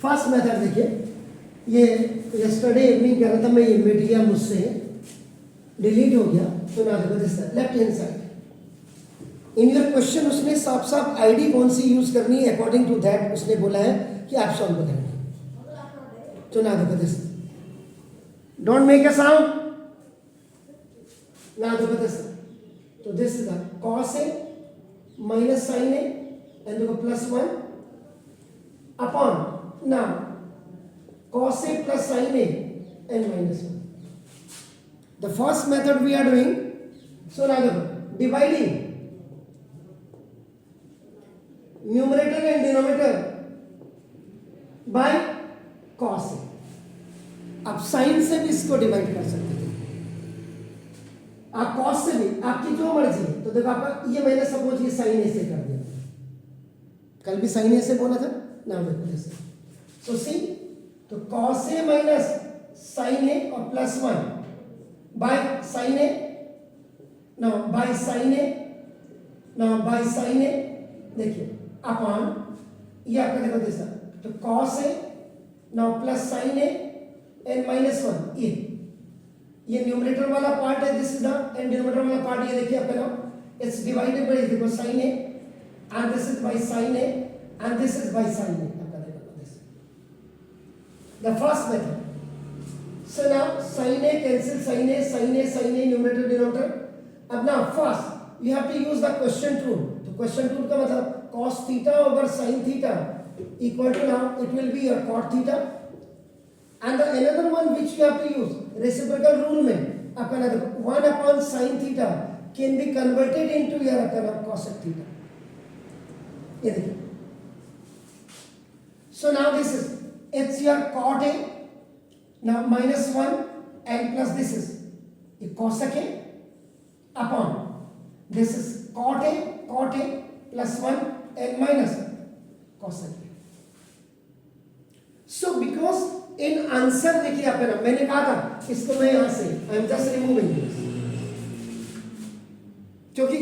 First method देखिए, ये yesterday evening कह रहा था मैं, ये मिट गया मुझसे, डिलीट हो गया। तो ना देखो this left hand side in your question उसने साफ साफ आईडी कौन सी यूज करनी है अकॉर्डिंग टू दैट उसने बोला है कि आप सॉल्व करेंगे। तो ना देखो this, don't make a sound, ना देखो दिस, तो this is the cos a minus sin a and देखो plus 1 upon now cos a plus sin a and minus 1. The first method we are doing, so now dividing numerator and denominator by cos a. आप sign से भी इसको divide कर सकते थे, आप cos से भी, आपकी जो मर्जी है। तो देखो आपका ये मैंने सपोज ये साइन ए से कर दिया, कल भी साइन ए से बोला था ना, देखो जैसे सो सी, तो cos a minus sine a और plus 1 by sine a, now by sine a, now by sine a, देखिए अपॉन ये आपका देखो जैसा, तो cos a now plus sine a and minus 1, ये न्यूमरेटर वाला पार्ट है, this is the, and denominator वाला पार्ट ये देखिए आपका नाउ इट्स डिवाइडेड बाय देखो sin a and this is by sin a and this is by sin a, आपका देखो this the first method. So now sin a cancel sin a, sin a sin a, numerator denominator. अब now first you have to use the question tool. तो question tool का मतलब cos theta over sin theta equal to, now it will be your cot theta. And the another one which you have to use, reciprocal rule में आपका ना देखो 1 upon sin theta can be converted into your आपका cosec theta, ये देखिए। So now this is, it's your cot a, now minus 1 and plus this is ये cosec a upon this is cot a plus 1 and minus cosec a. So because in answer देखिए आपका ना, मैंने कहा था इसको मैं यहां से I am just removing this, क्योंकि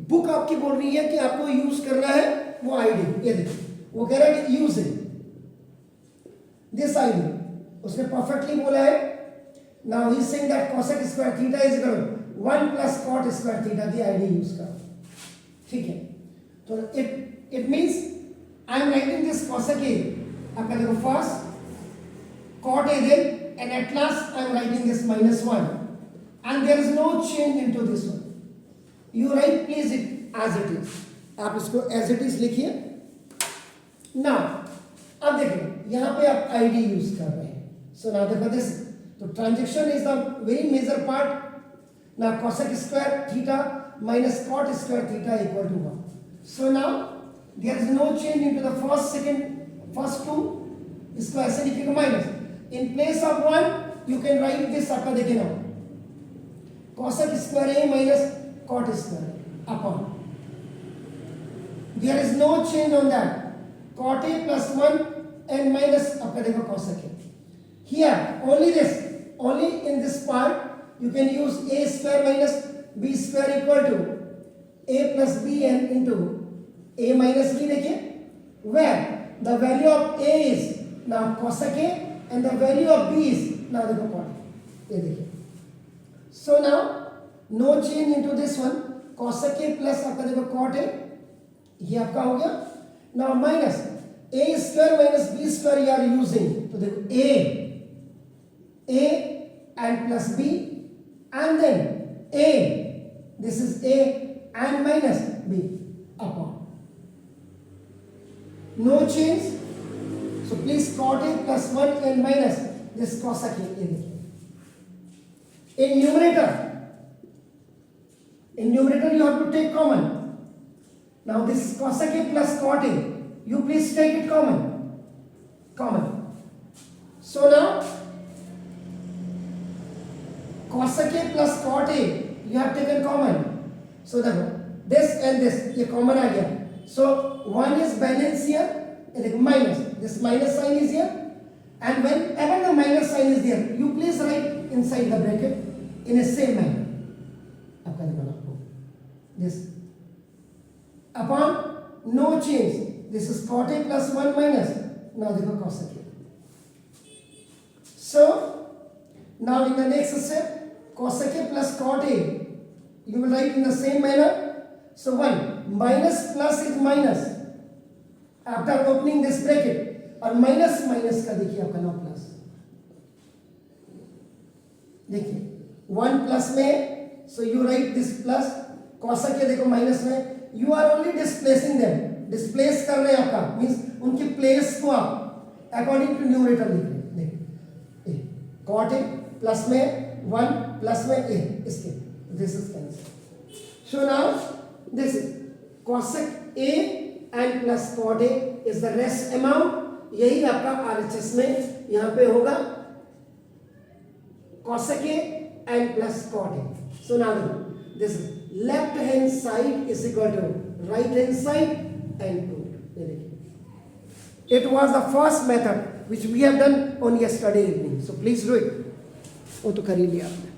बुक आपकी बोल रही है कि आपको यूज करना है वो आईडी, ये देखिए वो कह रहा है कि यूज दिस आईडी, उसने परफेक्टली बोला है। Now he is saying that cosec square theta is equal to 1 plus cot square theta, the ID use करो, ठीक है। तो it means I am writing this cosec a, आपका देखो first cot a then, and at last I am writing this minus 1 and there is no change into this one. You write please it as it is, आप इसको as it is लिखिए। now अब देखिए यहाँ पे आप id use कर रहे हैं, so now देखो this, तो transaction is the very major part। now cosec square theta minus cot square theta equal to 1, so now there is no change into the first second first two, इसको ऐसे लिखिएगा minus, in place of 1 you can write this आपका देखिए ना cosec square a minus cot square upon, there is no change on that, cot a plus 1 and minus आपका देखो cosec a, here only this, only in this part you can use a square minus b square equal to a plus b and into a minus b, देखिए where the value of a is now cosec a and the value of b is now देखो cot, ये देखिए। so now no change into this one, cosec a plus आपका देखो cot a, ये आपका हो गया। now minus a square minus b square you are using, तो देखो a and plus b and then a, this is a and minus b upon, no change, so please cot a plus 1 and minus this cosec a, ये देखिए। in numerator you have to take common, now this cosec a plus cot a you please take it common, so now cosec a plus cot a you have taken common, so देखो this and this ये common आ गया, so 1 is balance here, minus, this minus sign is here, and whenever the minus sign is there you please write inside the bracket in a same manner, आपका देखो this upon no change, this is cot a plus 1 minus now देखो cosec A. So now in the next step, cosec A plus cot A, you will write in the same manner. So 1 minus plus is minus after opening this bracket, और minus minus का देखिए आपका now plus. देखिए 1 plus में, so you write this plus, cosec A देखो minus में, you are only displacing them, displace कर रहे हैं आपका, मीन्स उनकी प्लेस को आप अकॉर्डिंग टू न्यूमरेटर लिख रहे हैं. देखिए cot A प्लस में 1 प्लस में A, इसके this is cancel. So now this is cosec A and plus cot A is the rest amount. यही आपका RHS में यहां पे होगा cosec A and plus cot A. So now this left hand side is equal to right hand side and 2. It was the first method which we have done on yesterday evening. So please do it. वो तो कर ही लिया आपने.